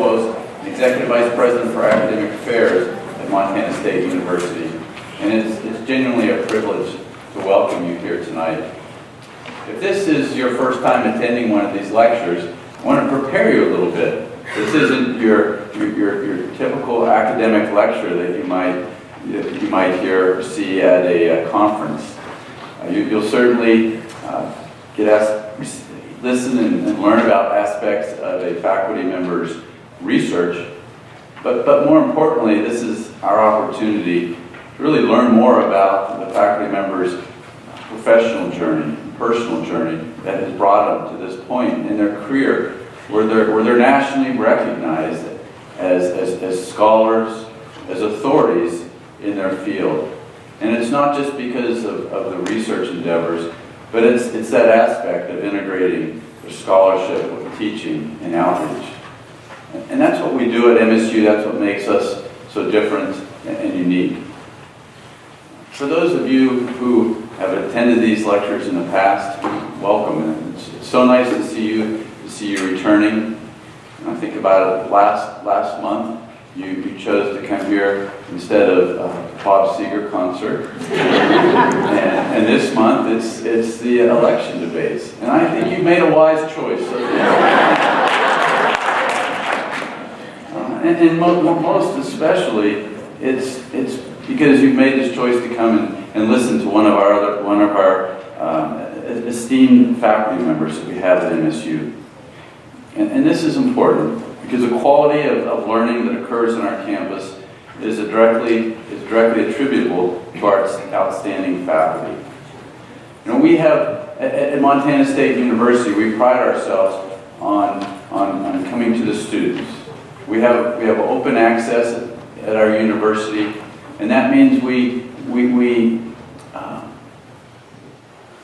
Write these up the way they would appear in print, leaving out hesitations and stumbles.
Provost, and Executive Vice President for Academic Affairs at Montana State University. And it's genuinely a privilege to welcome you here tonight. If this is your first time attending one of these lectures, I want to prepare you a little bit. This isn't your typical academic lecture that you might hear or see at a conference. You'll certainly get asked, listen and learn about aspects of a faculty member's research, but more importantly, this is our opportunity to really learn more about the faculty member's professional journey, personal journey that has brought them to this point in their career where they're nationally recognized as scholars, as authorities in their field. And it's not just because of the research endeavors, but it's that aspect of integrating the scholarship with teaching and outreach. And that's what we do at MSU. That's what makes us so different and unique. For those of you who have attended these lectures in the past, welcome. It's so nice to see you returning. And I think about it last month, you chose to come here instead of Bob Seger concert. and this month, it's the election debates. And I think you made a wise choice. And most especially, it's because you've made this choice to come and listen to one of our esteemed faculty members that we have at MSU. And this is important because the quality of learning that occurs on our campus is directly attributable to our outstanding faculty. You know, we have at Montana State University, we pride ourselves on coming to the students. We have open access at our university, and that means we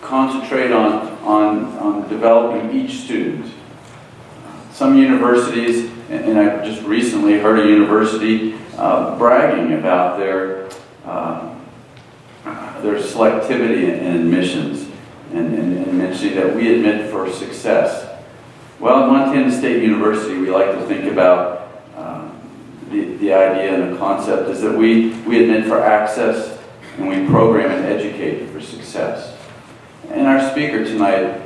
concentrate on developing each student. Some universities, and I just recently heard a university bragging about their selectivity in admissions and mentioning that we admit for success. Well, at Montana State University, we like to think about the idea and the concept is that we admit for access and we program and educate for success. And our speaker tonight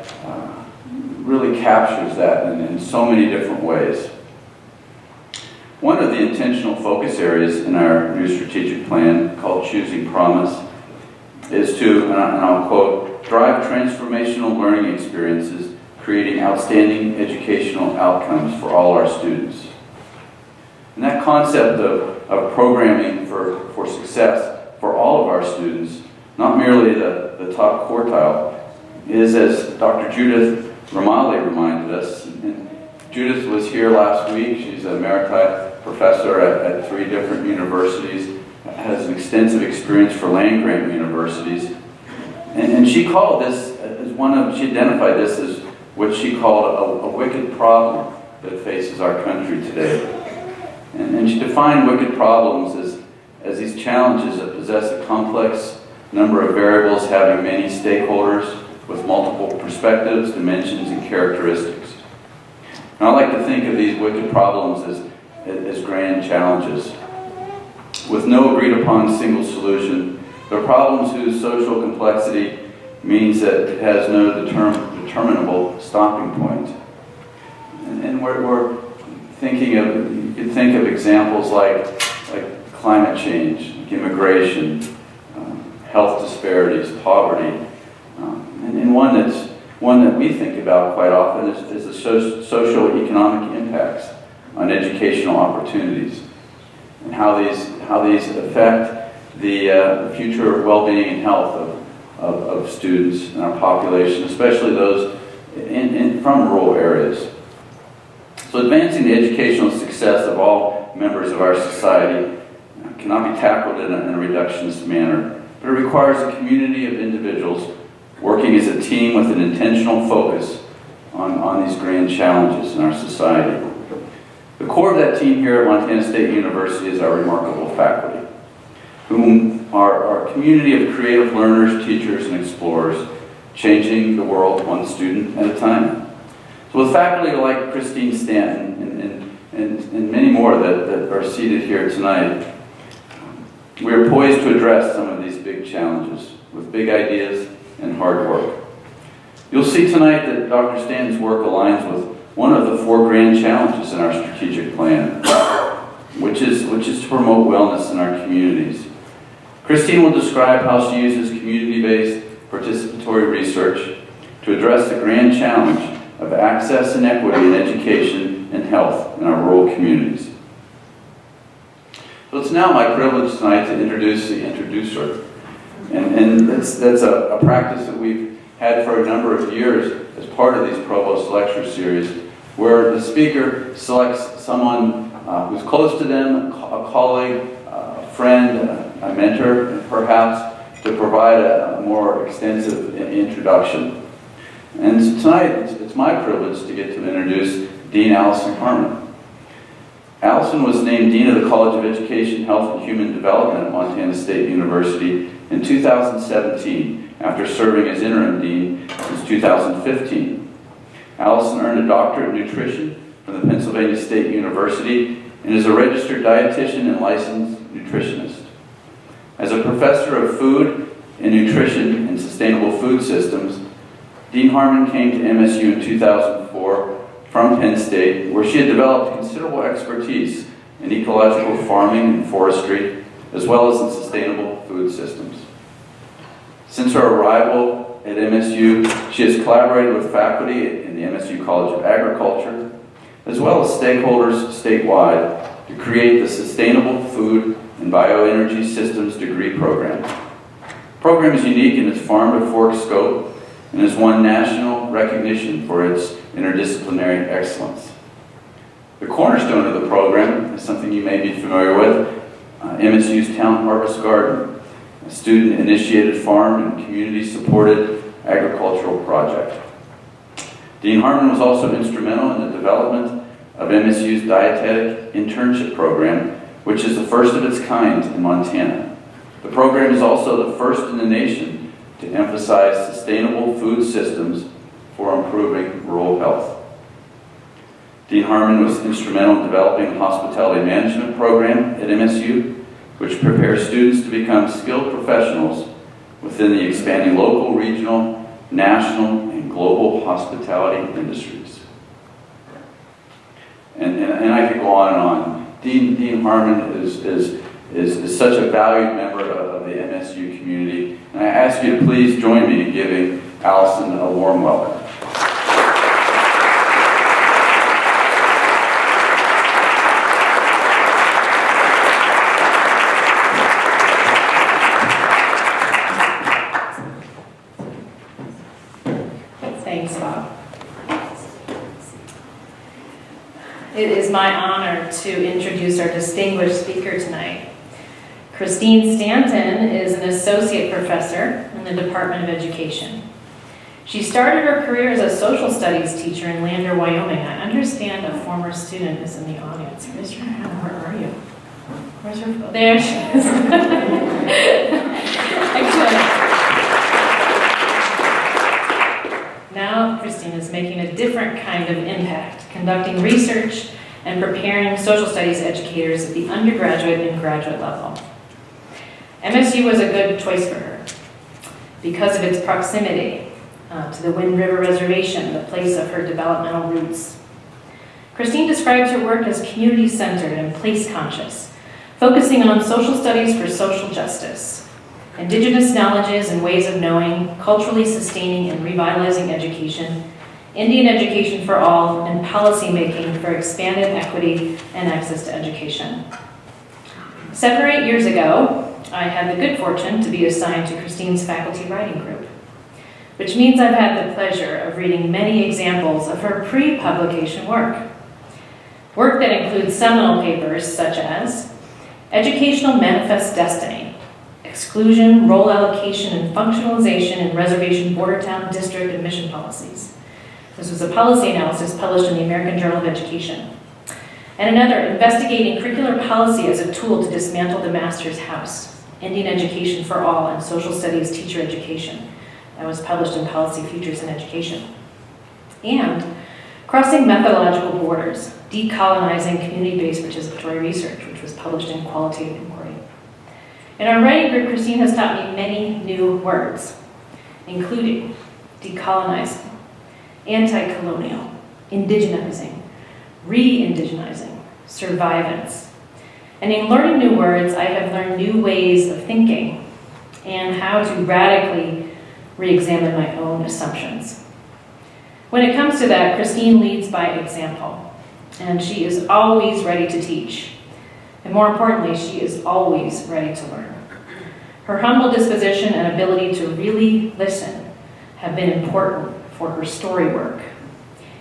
really captures that in so many different ways. One of the intentional focus areas in our new strategic plan, called Choosing Promise, is to, and I'll quote, drive transformational learning experiences, creating outstanding educational outcomes for all our students. And that concept of programming for success for all of our students, not merely the top quartile, is, as Dr. Judith Romali reminded us, and Judith was here last week. She's a Emeriti professor at 3 different universities, has an extensive experience for land-grant universities, and she called this as she identified this as what she called a wicked problem that faces our country today. And she defined wicked problems as these challenges that possess a complex number of variables having many stakeholders with multiple perspectives, dimensions, and characteristics. And I like to think of these wicked problems as grand challenges. With no agreed-upon single solution, they're problems whose social complexity means that it has no determinable stopping point. And we're thinking of, you could think of examples like climate change, immigration, health disparities, poverty, and one that we think about quite often is the socio-economic impacts on educational opportunities and how these affect the future well-being and health of students in our population, especially those from rural areas. So advancing the educational success of all members of our society cannot be tackled in a reductionist manner, but it requires a community of individuals working as a team with an intentional focus on these grand challenges in our society. The core of that team here at Montana State University is our remarkable faculty, whom are a community of creative learners, teachers, and explorers, changing the world one student at a time. So with faculty like Christine Stanton and more that are seated here tonight, we are poised to address some of these big challenges with big ideas and hard work. You'll see tonight that Dr. Stanton's work aligns with one of the 4 grand challenges in our strategic plan, which is to promote wellness in our communities. Christine will describe how she uses community-based participatory research to address the grand challenge of access and equity in education and health in our rural communities. So it's now my privilege tonight to introduce the introducer. And that's a practice that we've had for a number of years as part of these Provost lecture series, where the speaker selects someone who's close to them, a colleague, a friend, a mentor, perhaps, to provide a more extensive introduction. And so tonight, it's my privilege to get to introduce Dean Allison Harmon. Allison was named Dean of the College of Education, Health, and Human Development at Montana State University in 2017, after serving as interim dean since 2015. Allison earned a doctorate in nutrition from the Pennsylvania State University and is a registered dietitian and licensed nutritionist. As a professor of food and nutrition and sustainable food systems, Dean Harmon came to MSU in 2004 from Penn State, where she had developed considerable expertise in ecological farming and forestry, as well as in sustainable food systems. Since her arrival at MSU, she has collaborated with faculty in the MSU College of Agriculture, as well as stakeholders statewide, to create the Sustainable Food and Bioenergy Systems degree program. The program is unique in its farm-to-fork scope and has won national recognition for its interdisciplinary excellence. The cornerstone of the program is something you may be familiar with, MSU's Talent Harvest Garden, a student-initiated farm and community-supported agricultural project. Dean Harmon was also instrumental in the development of MSU's dietetic internship program, which is the first of its kind in Montana. The program is also the first in the nation to emphasize sustainable food systems for improving rural health. Dean Harmon was instrumental in developing the hospitality management program at MSU, which prepares students to become skilled professionals within the expanding local, regional, national, and global hospitality industries. And I could go on and on. Dean Harmon is such a valued member of the MSU community, and I ask you to please join me in giving Allison a warm welcome. Thanks, Bob. It is my honor to introduce our distinguished speaker tonight. Christine Stanton is an associate professor in the Department of Education. She started her career as a social studies teacher in Lander, Wyoming. I understand a former student is in the audience. Raise your hand. Where are you? Where's her phone? There she is. Excellent. Now, Christine is making a different kind of impact, conducting research and preparing social studies educators at the undergraduate and graduate level. MSU was a good choice for her because of its proximity to the Wind River Reservation, the place of her developmental roots. Christine describes her work as community-centered and place-conscious, focusing on social studies for social justice, Indigenous knowledges and ways of knowing, culturally sustaining and revitalizing education, Indian education for all, and policy making for expanded equity and access to education. 7 or 8 years ago, I had the good fortune to be assigned to Christine's faculty writing group, which means I've had the pleasure of reading many examples of her pre-publication work. Work that includes seminal papers such as Educational Manifest Destiny, Exclusion, Role Allocation, and Functionalization in Reservation Border Town District Admission Policies. This was a policy analysis published in the American Journal of Education. And another, Investigating Curricular Policy as a Tool to Dismantle the Master's House, Indian Education for All and Social Studies Teacher Education. That was published in Policy Futures in Education. And Crossing Methodological Borders, Decolonizing Community-Based Participatory Research, which was published in Qualitative Inquiry. In our writing group, Christine has taught me many new words, including decolonizing, anti-colonial, indigenizing, re-indigenizing, survivance. And in learning new words, I have learned new ways of thinking and how to radically re-examine my own assumptions. When it comes to that, Christine leads by example, and she is always ready to teach. And more importantly, she is always ready to learn. Her humble disposition and ability to really listen have been important for her story work.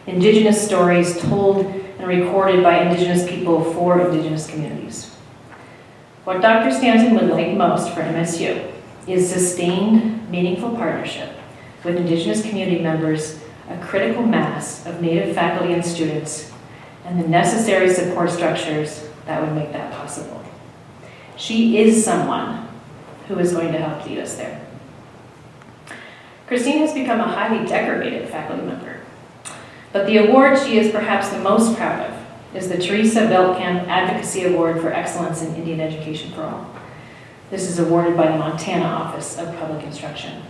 Indigenous stories told and recorded by Indigenous people for Indigenous communities. What Dr. Stanton would like most for MSU is sustained, meaningful partnership with Indigenous community members, a critical mass of Native faculty and students, and the necessary support structures that would make that possible. She is someone who is going to help lead us there. Christine has become a highly decorated faculty member, but the award she is perhaps the most proud of is the Teresa Veltkamp Advocacy Award for Excellence in Indian Education for All. This is awarded by the Montana Office of Public Instruction.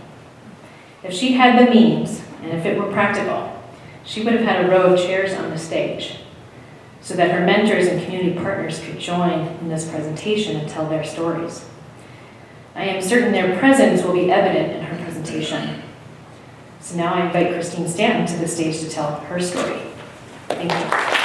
If she had the means, and if it were practical, she would have had a row of chairs on the stage so that her mentors and community partners could join in this presentation and tell their stories. I am certain their presence will be evident in her presentation. So now I invite Christine Stanton to the stage to tell her story. Thank you.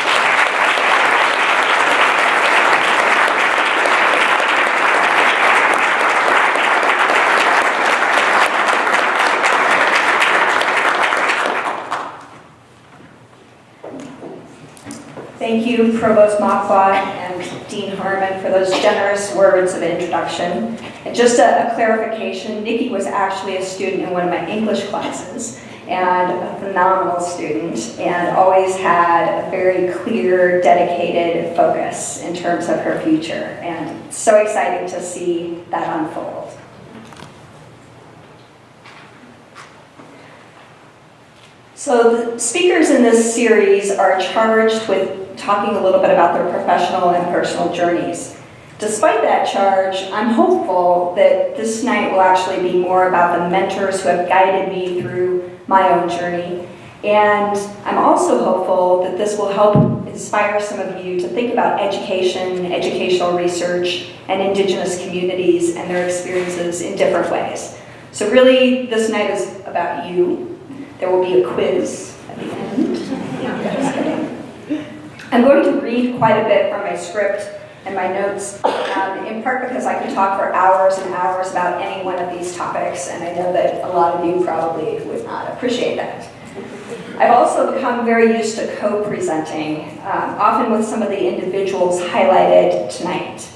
Thank you, Provost Machwa and Dean Harmon, for those generous words of introduction. And just a clarification, Nikki was actually a student in one of my English classes, and a phenomenal student, and always had a very clear, dedicated focus in terms of her future. And it's so exciting to see that unfold. So the speakers in this series are charged with talking a little bit about their professional and personal journeys. Despite that charge, I'm hopeful that this night will actually be more about the mentors who have guided me through my own journey. And I'm also hopeful that this will help inspire some of you to think about education, educational research, and Indigenous communities and their experiences in different ways. So really, this night is about you. There will be a quiz at the end. Just kidding. I'm going to read quite a bit from my script and my notes, in part because I could talk for hours and hours about any one of these topics, and I know that a lot of you probably would not appreciate that. I've also become very used to co-presenting, often with some of the individuals highlighted tonight.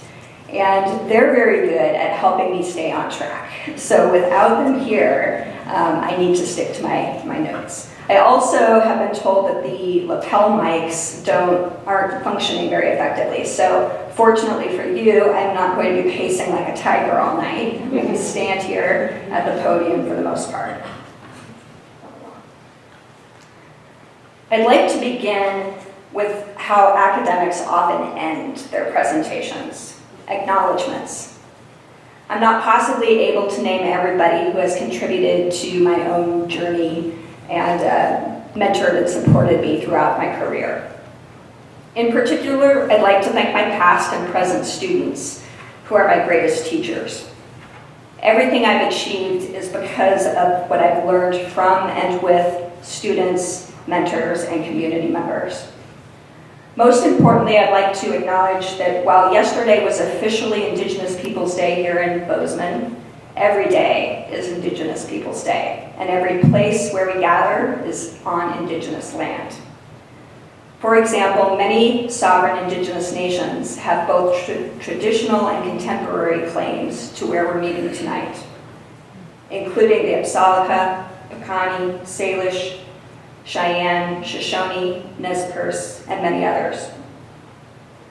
And they're very good at helping me stay on track. So without them here, I need to stick to my notes. I also have been told that the lapel mics aren't functioning very effectively. So fortunately for you, I'm not going to be pacing like a tiger all night. We can stand here at the podium for the most part. I'd like to begin with how academics often end their presentations. Acknowledgements. I'm not possibly able to name everybody who has contributed to my own journey and mentored and supported me throughout my career. In particular, I'd like to thank my past and present students, who are my greatest teachers. Everything I've achieved is because of what I've learned from and with students, mentors, and community members. Most importantly, I'd like to acknowledge that while yesterday was officially Indigenous Peoples Day here in Bozeman, every day is Indigenous Peoples Day, and every place where we gather is on Indigenous land. For example, many sovereign Indigenous nations have both traditional and contemporary claims to where we're meeting tonight, including the Apsaalooka, Piikani, Salish, Cheyenne, Shoshone, Nez Perce, and many others.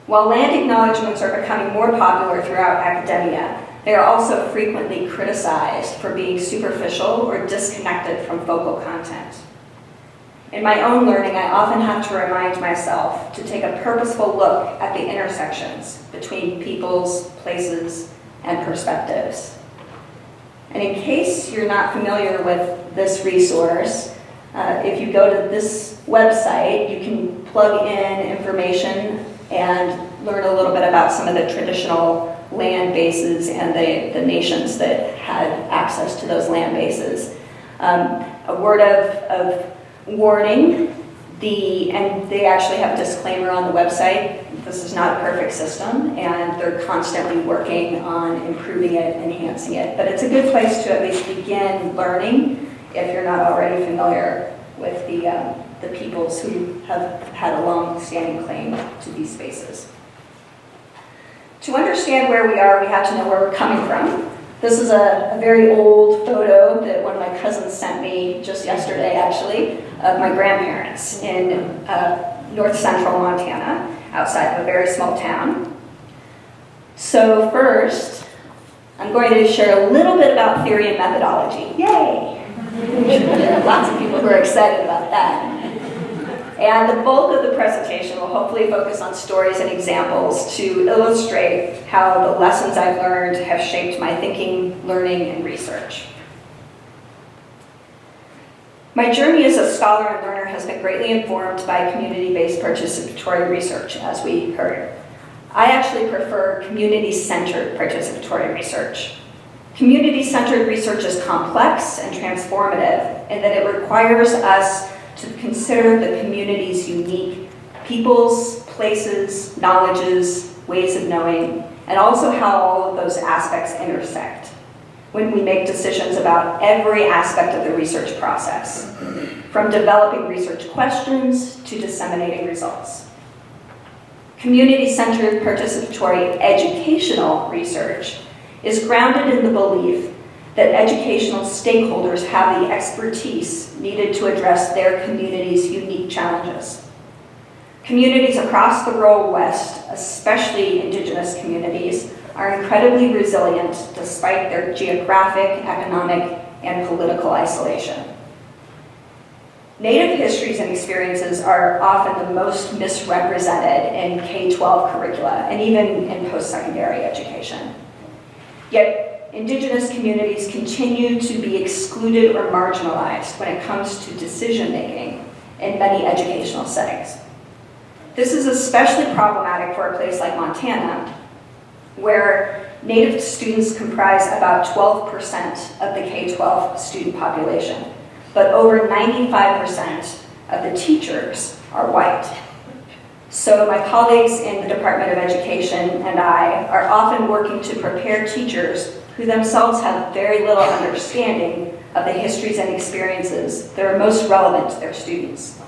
While land acknowledgements are becoming more popular throughout academia, they are also frequently criticized for being superficial or disconnected from focal content. In my own learning, I often have to remind myself to take a purposeful look at the intersections between peoples, places, and perspectives. And in case you're not familiar with this resource, if you go to this website, you can plug in information and learn a little bit about some of the traditional land bases and the nations that had access to those land bases. A word of warning, and they actually have a disclaimer on the website. This is not a perfect system, and they're constantly working on improving it, enhancing it. But it's a good place to at least begin learning if you're not already familiar with the peoples who have had a long-standing claim to these spaces. To understand where we are, we have to know where we're coming from. This is a very old photo that one of my cousins sent me just yesterday, actually, of my grandparents in north central Montana, outside of a very small town. So first, I'm going to share a little bit about theory and methodology. Yay! There are lots of people who are excited about that. And the bulk of the presentation will hopefully focus on stories and examples to illustrate how the lessons I've learned have shaped my thinking, learning, and research. My journey as a scholar and learner has been greatly informed by community-based participatory research, as we heard. I actually prefer community-centered participatory research. Community-centered research is complex and transformative in that it requires us to consider the community's unique peoples, places, knowledges, ways of knowing, and also how all of those aspects intersect when we make decisions about every aspect of the research process, from developing research questions to disseminating results. Community-centered participatory educational research is grounded in the belief that educational stakeholders have the expertise needed to address their community's unique challenges. Communities across the rural West, especially Indigenous communities, are incredibly resilient despite their geographic, economic, and political isolation. Native histories and experiences are often the most misrepresented in K-12 curricula and even in post-secondary education. Yet, Indigenous communities continue to be excluded or marginalized when it comes to decision-making in many educational settings. This is especially problematic for a place like Montana, where Native students comprise about 12% of the K-12 student population, but over 95% of the teachers are white. So my colleagues in the Department of Education and I are often working to prepare teachers who themselves have very little understanding of the histories and experiences that are most relevant to their students.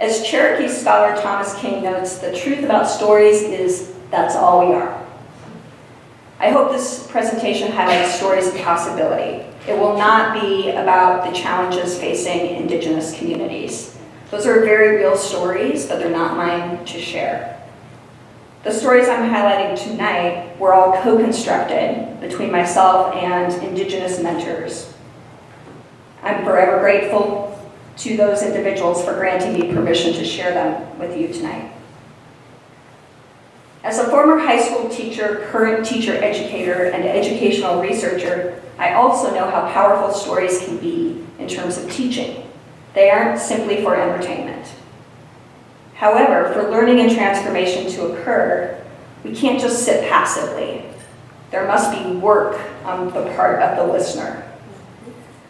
As Cherokee scholar Thomas King notes, the truth about stories is that's all we are. I hope this presentation highlights stories of possibility. It will not be about the challenges facing Indigenous communities. Those are very real stories, but they're not mine to share. The stories I'm highlighting tonight were all co-constructed between myself and Indigenous mentors. I'm forever grateful to those individuals for granting me permission to share them with you tonight. As a former high school teacher, current teacher educator, and educational researcher, I also know how powerful stories can be in terms of teaching. They aren't simply for entertainment. However, for learning and transformation to occur, we can't just sit passively. There must be work on the part of the listener.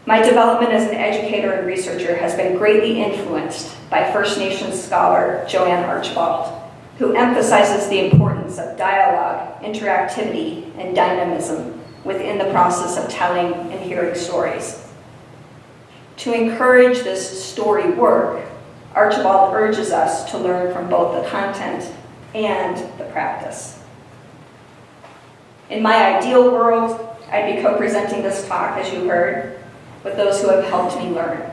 My development as an educator and researcher has been greatly influenced by First Nations scholar Joanne Archibald, who emphasizes the importance of dialogue, interactivity, and dynamism within the process of telling and hearing stories. To encourage this story work, Archibald urges us to learn from both the content and the practice. In my ideal world, I'd be co-presenting this talk, as you heard, with those who have helped me learn.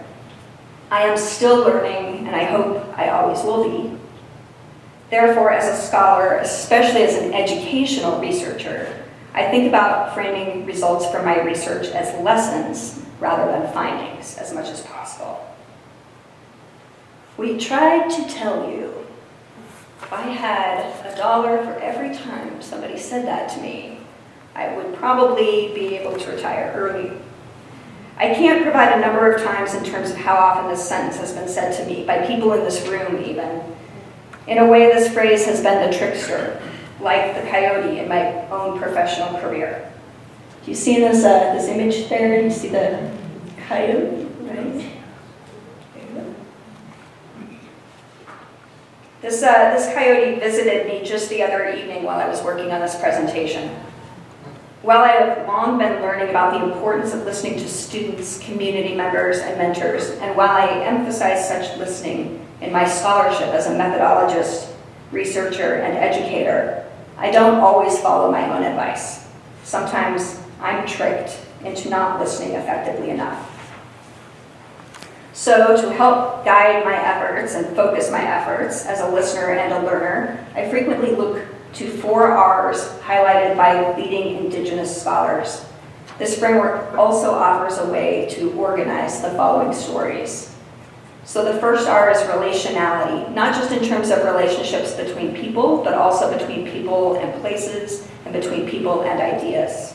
I am still learning, and I hope I always will be. Therefore, as a scholar, especially as an educational researcher, I think about framing results from my research as lessons rather than findings as much as possible. We tried to tell you. If I had $1 for every time somebody said that to me, I would probably be able to retire early. I can't provide a number of times in terms of how often this sentence has been said to me, by people in this room even. In a way, this phrase has been the trickster, like the coyote in my own professional career. Do you see this image there? Do you see the coyote, right? This coyote visited me just the other evening while I was working on this presentation. While I have long been learning about the importance of listening to students, community members, and mentors, and while I emphasize such listening in my scholarship as a methodologist, researcher, and educator, I don't always follow my own advice. Sometimes I'm tricked into not listening effectively enough. So to help guide my efforts and focus my efforts as a listener and a learner, I frequently look to 4 R's highlighted by leading Indigenous scholars. This framework also offers a way to organize the following stories. So the first R is relationality, not just in terms of relationships between people, but also between people and places, and between people and ideas.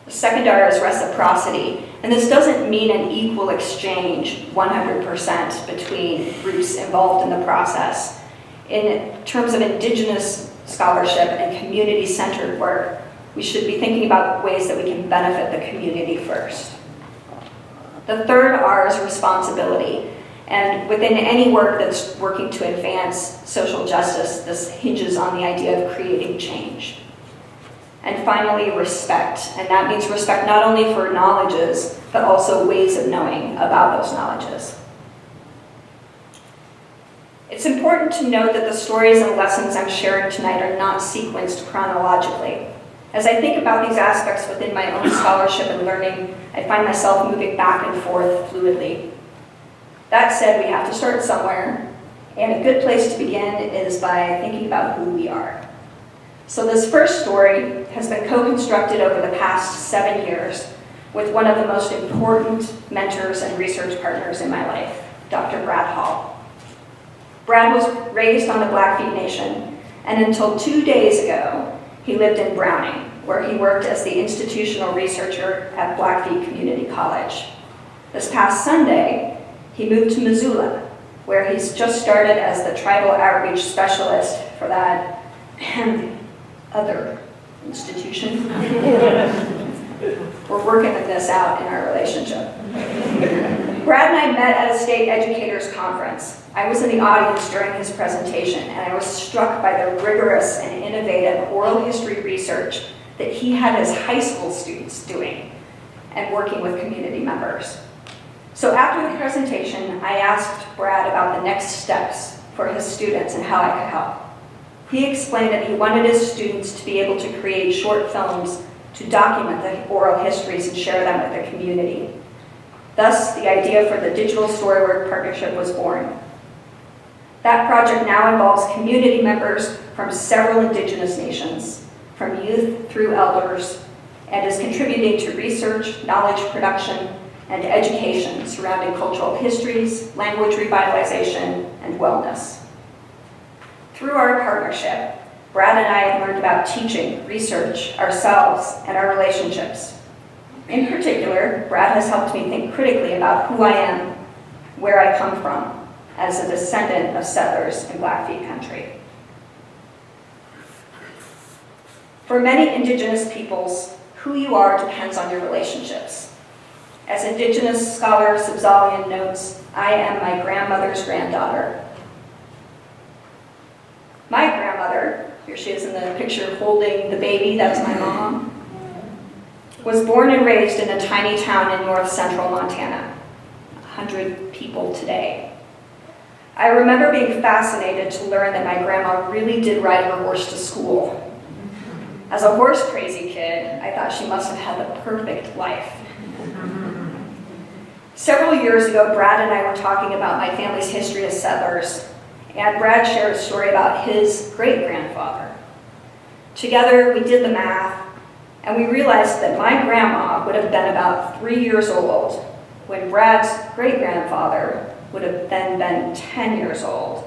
The second R is reciprocity, and this doesn't mean an equal exchange 100% between groups involved in the process. In terms of Indigenous scholarship and community-centered work, we should be thinking about ways that we can benefit the community first. The third R is responsibility, and within any work that's working to advance social justice, this hinges on the idea of creating change. And finally, respect, and that means respect not only for knowledges, but also ways of knowing about those knowledges. It's important to note that the stories and lessons I'm sharing tonight are not sequenced chronologically. As I think about these aspects within my own scholarship and learning, I find myself moving back and forth fluidly. That said, we have to start somewhere, and a good place to begin is by thinking about who we are. So this first story has been co-constructed over the past 7 years with one of the most important mentors and research partners in my life, Dr. Brad Hall. Brad was raised on the Blackfeet Nation, and until 2 days ago, he lived in Browning, where he worked as the institutional researcher at Blackfeet Community College. This past Sunday, he moved to Missoula, where he's just started as the tribal outreach specialist for that other institution. We're working this out in our relationship. Brad and I met at a state educators conference. I was in the audience during his presentation, and I was struck by the rigorous and innovative oral history research that he had his high school students doing and working with community members. So after the presentation, I asked Brad about the next steps for his students and how I could help. He explained that he wanted his students to be able to create short films to document the oral histories and share them with the community. Thus, the idea for the Digital Storywork Partnership was born. That project now involves community members from several Indigenous nations, from youth through elders, and is contributing to research, knowledge production, and education surrounding cultural histories, language revitalization, and wellness. Through our partnership, Brad and I have learned about teaching, research, ourselves, and our relationships. In particular, Brad has helped me think critically about who I am, where I come from, as a descendant of settlers in Blackfeet country. For many Indigenous peoples, who you are depends on your relationships. As Indigenous scholar Subzalian notes, I am my grandmother's granddaughter. My grandmother, here she is in the picture holding the baby, that's my mom, was born and raised in a tiny town in north central Montana, 100 people today. I remember being fascinated to learn that my grandma really did ride her horse to school. As a horse-crazy kid, I thought she must have had the perfect life. Several years ago, Brad and I were talking about my family's history as settlers, and Brad shared a story about his great-grandfather. Together, we did the math, And we realized that my grandma would have been about 3 years old when Brad's great-grandfather would have then been 10 years old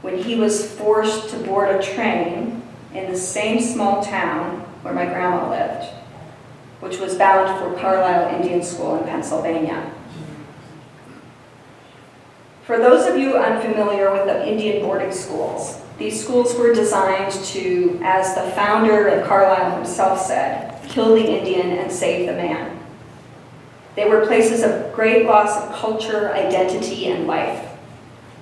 when he was forced to board a train in the same small town where my grandma lived, which was bound for Carlisle Indian School in Pennsylvania. For those of you unfamiliar with the Indian boarding schools, these schools were designed to, as the founder of Carlisle himself said, kill the Indian and save the man. They were places of great loss of culture, identity, and life.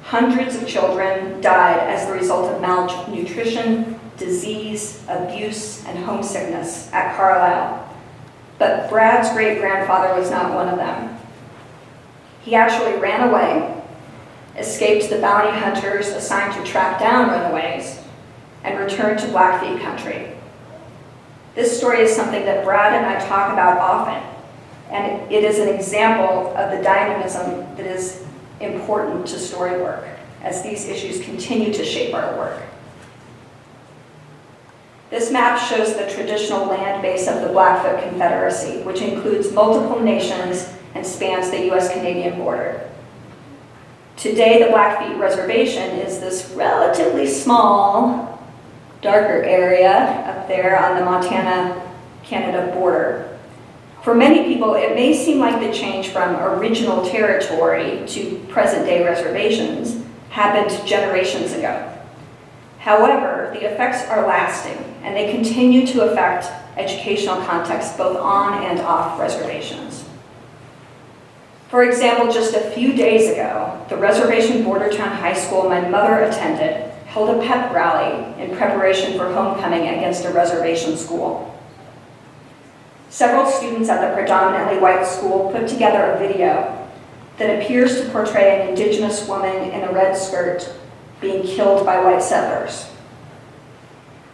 Hundreds of children died as the result of malnutrition, disease, abuse, and homesickness at Carlisle. But Brad's great-grandfather was not one of them. He actually ran away, escaped the bounty hunters assigned to track down runaways, and returned to Blackfeet country. This story is something that Brad and I talk about often, and it is an example of the dynamism that is important to story work as these issues continue to shape our work. This map shows the traditional land base of the Blackfoot Confederacy, which includes multiple nations and spans the U.S.-Canadian border. Today, the Blackfeet Reservation is this relatively small, darker area up there on the Montana-Canada border. For many people, it may seem like the change from original territory to present-day reservations happened generations ago. However, the effects are lasting, and they continue to affect educational contexts both on and off reservations. For example, just a few days ago, the Reservation Bordertown High School my mother attended held a pep rally in preparation for homecoming against a reservation school. Several students at the predominantly white school put together a video that appears to portray an Indigenous woman in a red skirt being killed by white settlers.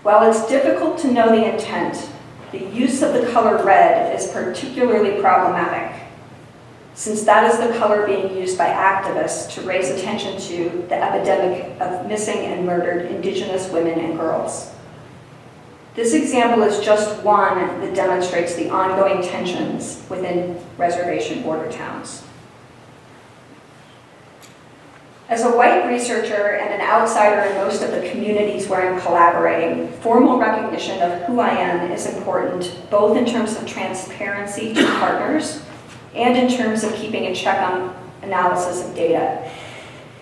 While it's difficult to know the intent, the use of the color red is particularly problematic, since that is the color being used by activists to raise attention to the epidemic of missing and murdered Indigenous women and girls. This example is just one that demonstrates the ongoing tensions within reservation border towns. As a white researcher and an outsider in most of the communities where I'm collaborating, formal recognition of who I am is important, both in terms of transparency to partners and in terms of keeping a check on analysis of data.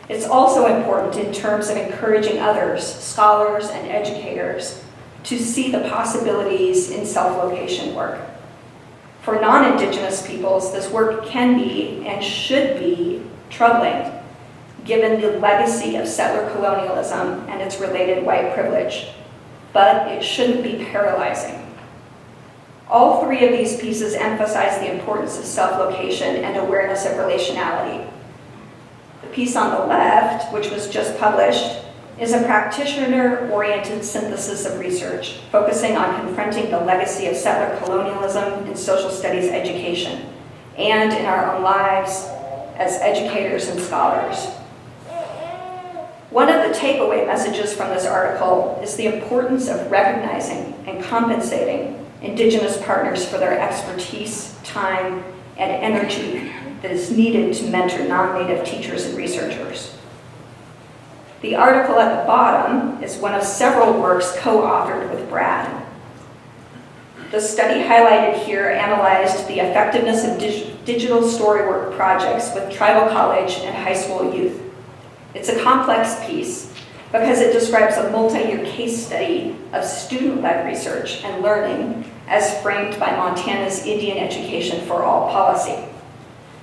It's also important in terms of encouraging others, scholars and educators, to see the possibilities in self-location work. For non-Indigenous peoples, this work can be and should be troubling, given the legacy of settler colonialism and its related white privilege, but it shouldn't be paralyzing. All three of these pieces emphasize the importance of self-location and awareness of relationality. The piece on the left, which was just published, is a practitioner-oriented synthesis of research, focusing on confronting the legacy of settler colonialism in social studies education, and in our own lives as educators and scholars. One of the takeaway messages from this article is the importance of recognizing and compensating Indigenous partners for their expertise, time, and energy that is needed to mentor non-Native teachers and researchers. The article at the bottom is one of several works co-authored with Brad. The study highlighted here analyzed the effectiveness of digital storywork projects with tribal college and high school youth. It's a complex piece because it describes a multi-year case study of student-led research and learning as framed by Montana's Indian Education for All policy.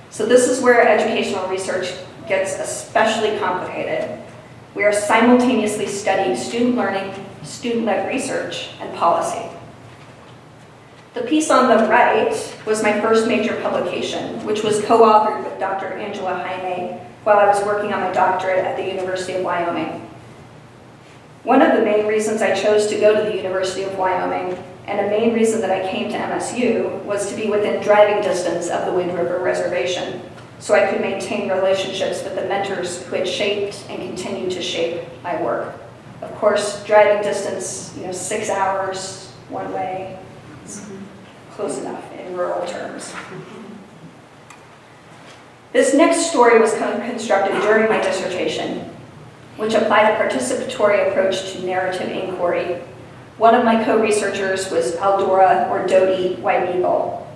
So this is where educational research gets especially complicated. We are simultaneously studying student learning, student-led research, and policy. The piece on the right was my first major publication, which was co-authored with Dr. Angela Jaime while I was working on my doctorate at the University of Wyoming. One of the main reasons I chose to go to the University of Wyoming, and a main reason that I came to MSU, was to be within driving distance of the Wind River Reservation, so I could maintain relationships with the mentors who had shaped and continue to shape my work. Of course, driving distance, 6 hours one way, Close enough in rural terms. This next story was constructed during my dissertation, which applied a participatory approach to narrative inquiry. One of my co-researchers was Aldora, or Dodie, White Eagle.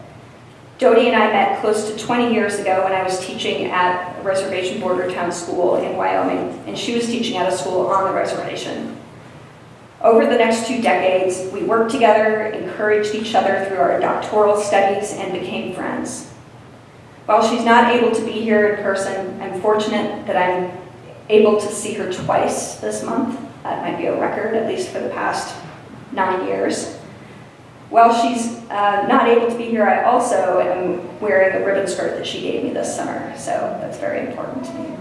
Dodie and I met close to 20 years ago when I was teaching at a reservation border town school in Wyoming, and she was teaching at a school on the reservation. Over the next 2 decades, we worked together, encouraged each other through our doctoral studies, and became friends. While she's not able to be here in person, I'm fortunate that I'm able to see her twice this month. That might be a record, at least for the past 9 years. While she's not able to be here, I also am wearing a ribbon skirt that she gave me this summer, so that's very important to me.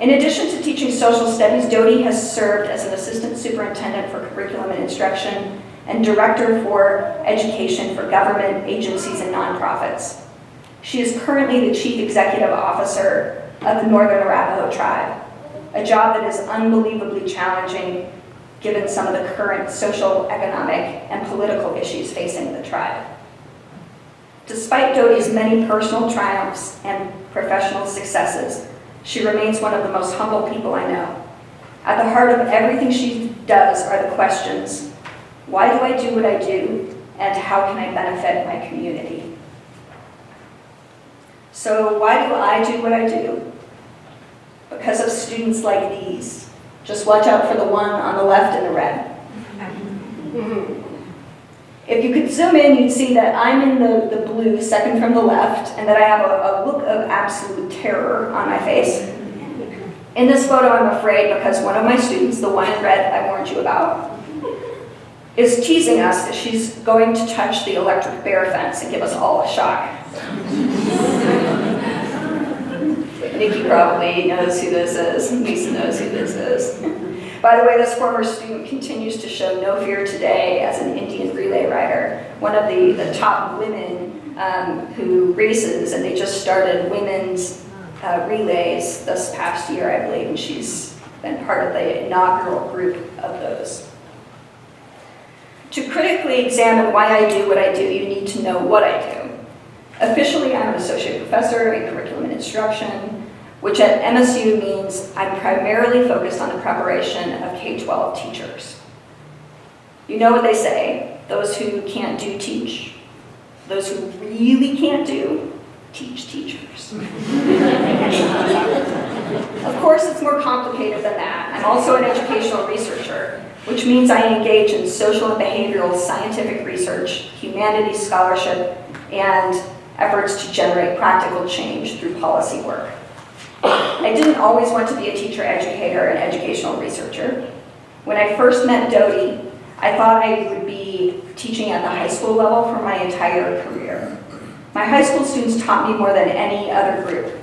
In addition to teaching social studies, Dodie has served as an assistant superintendent for curriculum and instruction and director for education for government agencies and nonprofits. She is currently the chief executive officer of the Northern Arapaho Tribe, a job that is unbelievably challenging given some of the current social, economic, and political issues facing the tribe. Despite Dodie's many personal triumphs and professional successes, she remains one of the most humble people I know. At the heart of everything she does are the questions, why do I do what I do, and how can I benefit my community? So why do I do what I do? Because of students like these. Just watch out for the one on the left in the red. If you could zoom in, you'd see that I'm in the blue, second from the left, and that I have a look of absolute terror on my face. In this photo, I'm afraid because one of my students, the one in red I warned you about, is teasing us that she's going to touch the electric bear fence and give us all a shock. Nikki probably knows who this is. Lisa knows who this is. By the way, this former student continues to show no fear today as an Indian relay rider. One of the top women who races, and they just started women's relays this past year, I believe, and she's been part of the inaugural group of those. To critically examine why I do what I do, you need to know what I do. Officially, I'm an associate professor in curriculum and instruction, which at MSU means I'm primarily focused on the preparation of K-12 teachers. You know what they say, those who can't do teach. Those who really can't do, teach teachers. Of course, it's more complicated than that. I'm also an educational researcher, which means I engage in social and behavioral scientific research, humanities scholarship, and efforts to generate practical change through policy work. I didn't always want to be a teacher, educator, and educational researcher. When I first met Dodie, I thought I would be teaching at the high school level for my entire career. My high school students taught me more than any other group.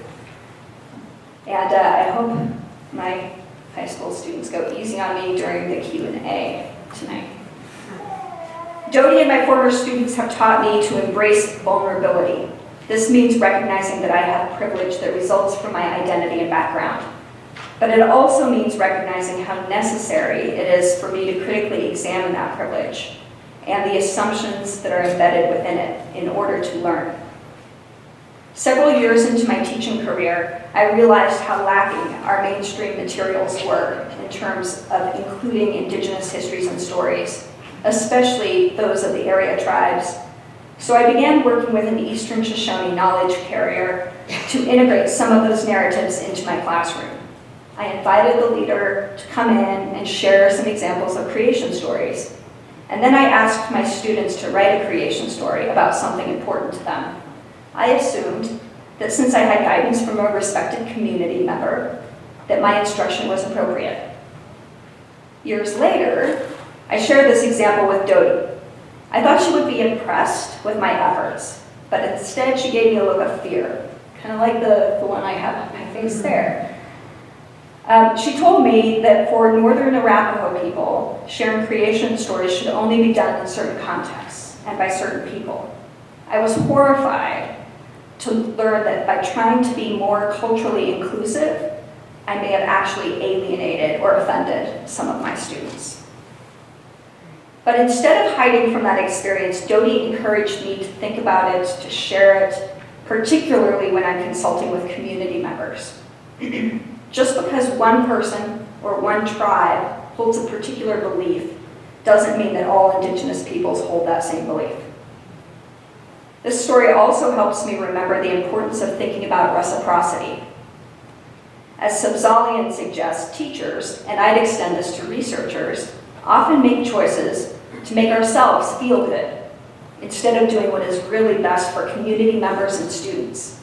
And I hope my high school students go easy on me during the Q&A tonight. Dodie and my former students have taught me to embrace vulnerability. This means recognizing that I have privilege that results from my identity and background. But it also means recognizing how necessary it is for me to critically examine that privilege and the assumptions that are embedded within it in order to learn. Several years into my teaching career, I realized how lacking our mainstream materials were in terms of including Indigenous histories and stories, especially those of the area tribes. So I began working with an Eastern Shoshone knowledge carrier to integrate some of those narratives into my classroom. I invited the leader to come in and share some examples of creation stories. And then I asked my students to write a creation story about something important to them. I assumed that since I had guidance from a respected community member, that my instruction was appropriate. Years later, I shared this example with Dodie. I thought she would be impressed with my efforts, but instead she gave me a look of fear, kind of like the one I have on my face there. She told me that for Northern Arapaho people, sharing creation stories should only be done in certain contexts and by certain people. I was horrified to learn that by trying to be more culturally inclusive, I may have actually alienated or offended some of my students. But instead of hiding from that experience, Dodie encouraged me to think about it, to share it, particularly when I'm consulting with community members. Just because one person or one tribe holds a particular belief doesn't mean that all Indigenous peoples hold that same belief. This story also helps me remember the importance of thinking about reciprocity. As Subzalian suggests, teachers, and I'd extend this to researchers, often make choices to make ourselves feel good, instead of doing what is really best for community members and students.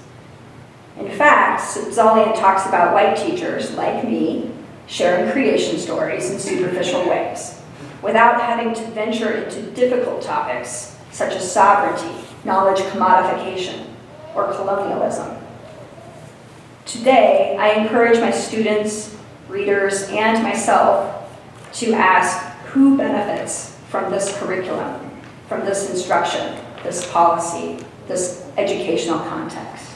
In fact, Subzalian talks about white teachers, like me, sharing creation stories in superficial ways, without having to venture into difficult topics such as sovereignty, knowledge commodification, or colonialism. Today, I encourage my students, readers, and myself to ask who benefits from this curriculum, from this instruction, this policy, this educational context.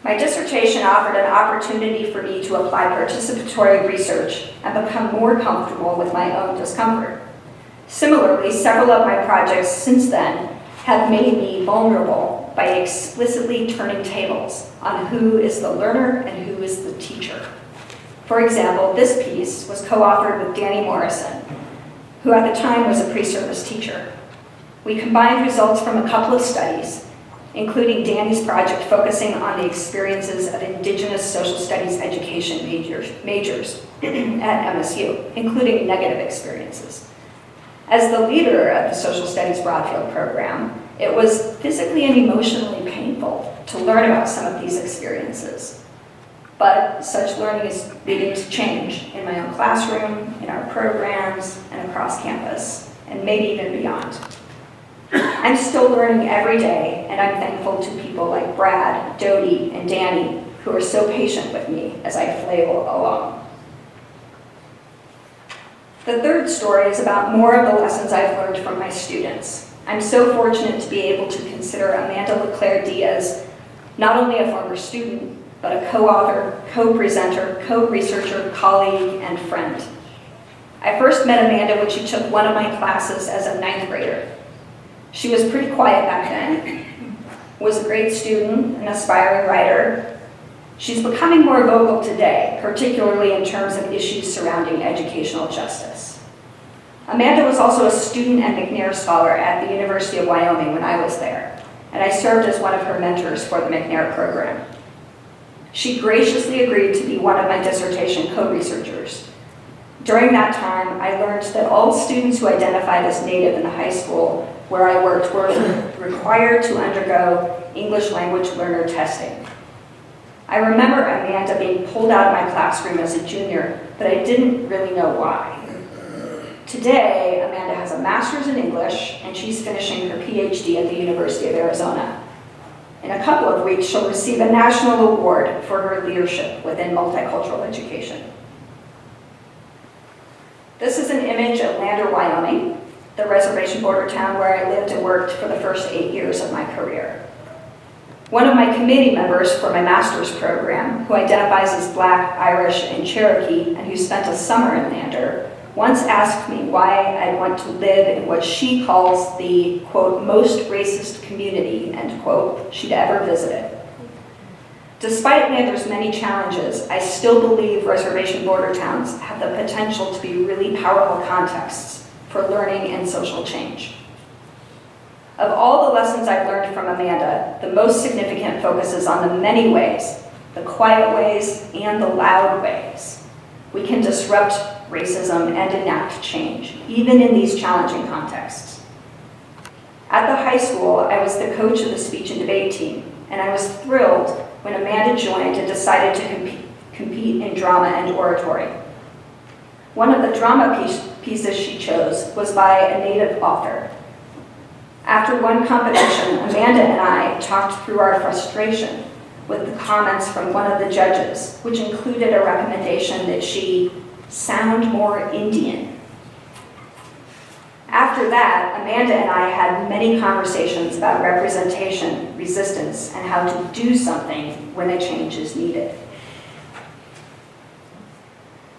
My dissertation offered an opportunity for me to apply participatory research and become more comfortable with my own discomfort. Similarly, several of my projects since then have made me vulnerable by explicitly turning tables on who is the learner and who is the teacher. For example, this piece was co-authored with Danny Morrison, who at the time was a pre-service teacher. We combined results from a couple of studies, including Danny's project focusing on the experiences of Indigenous social studies education majors at MSU, including negative experiences. As the leader of the Social Studies Broadfield program, it was physically and emotionally painful to learn about some of these experiences. But such learning is leading to change in my own classroom, in our programs, and across campus, and maybe even beyond. I'm still learning every day, and I'm thankful to people like Brad, Dodie, and Danny, who are so patient with me as I flail along. The third story is about more of the lessons I've learned from my students. I'm so fortunate to be able to consider Amanda LeClaire Diaz not only a former student, but a co-author, co-presenter, co-researcher, colleague, and friend. I first met Amanda when she took one of my classes as a 9th grader. She was pretty quiet back then, was a great student, an aspiring writer. She's becoming more vocal today, particularly in terms of issues surrounding educational justice. Amanda was also a student and McNair Scholar at the University of Wyoming when I was there, and I served as one of her mentors for the McNair program. She graciously agreed to be one of my dissertation co-researchers. During that time, I learned that all students who identified as Native in the high school where I worked were required to undergo English language learner testing. I remember Amanda being pulled out of my classroom as a junior, but I didn't really know why. Today, Amanda has a master's in English, and she's finishing her PhD at the University of Arizona. In a couple of weeks, she'll receive a national award for her leadership within multicultural education. This is an image of Lander, Wyoming, the reservation border town where I lived and worked for the first 8 years of my career. One of my committee members for my master's program, who identifies as Black, Irish, and Cherokee, and who spent a summer in Lander, once asked me why I'd want to live in what she calls the, quote, most racist community, end quote, she'd ever visited. Despite Lander's many challenges, I still believe reservation border towns have the potential to be really powerful contexts for learning and social change. Of all the lessons I've learned from Amanda, the most significant focuses on the many ways, the quiet ways and the loud ways, we can disrupt racism and enact change, even in these challenging contexts. At the high school, I was the coach of the speech and debate team, and I was thrilled when Amanda joined and decided to compete in drama and oratory. One of the drama pieces she chose was by a Native author. After one competition, Amanda and I talked through our frustration with the comments from one of the judges, which included a recommendation that she sound more Indian. After that, Amanda and I had many conversations about representation, resistance, and how to do something when a change is needed.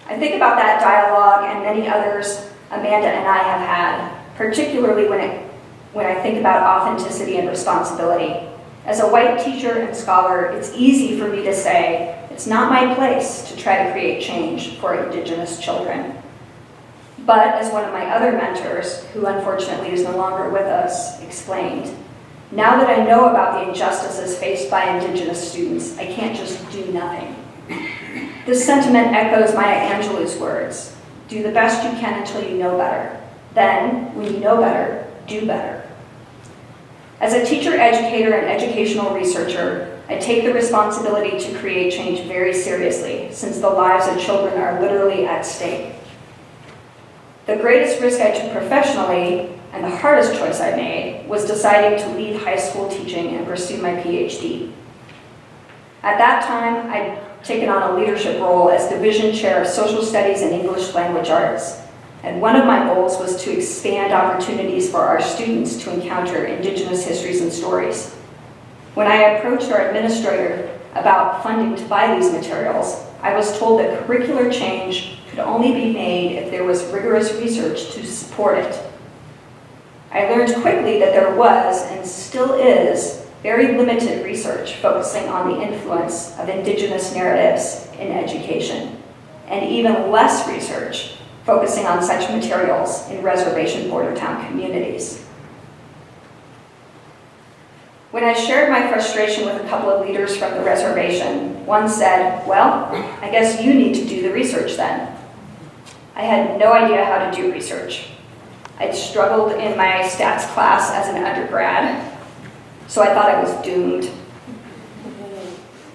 I I think about that dialogue and many others Amanda and I have had, particularly when I think about authenticity and responsibility. As a white teacher and scholar, it's easy for me to say, it's not my place to try to create change for Indigenous children. But as one of my other mentors, who unfortunately is no longer with us, explained, now that I know about the injustices faced by Indigenous students, I can't just do nothing. This sentiment echoes Maya Angelou's words, do the best you can until you know better. Then, when you know better, do better. As a teacher, educator, and educational researcher, I take the responsibility to create change very seriously, since the lives of children are literally at stake. The greatest risk I took professionally, and the hardest choice I made, was deciding to leave high school teaching and pursue my PhD. At that time, I'd taken on a leadership role as Division Chair of Social Studies and English Language Arts, and one of my goals was to expand opportunities for our students to encounter Indigenous histories and stories. When I approached our administrator about funding to buy these materials, I was told that curricular change could only be made if there was rigorous research to support it. I learned quickly that there was, and still is, very limited research focusing on the influence of Indigenous narratives in education, and even less research focusing on such materials in reservation border town communities. When I shared my frustration with a couple of leaders from the reservation, one said, well, I guess you need to do the research then. I had no idea how to do research. I'd struggled in my stats class as an undergrad, so I thought I was doomed.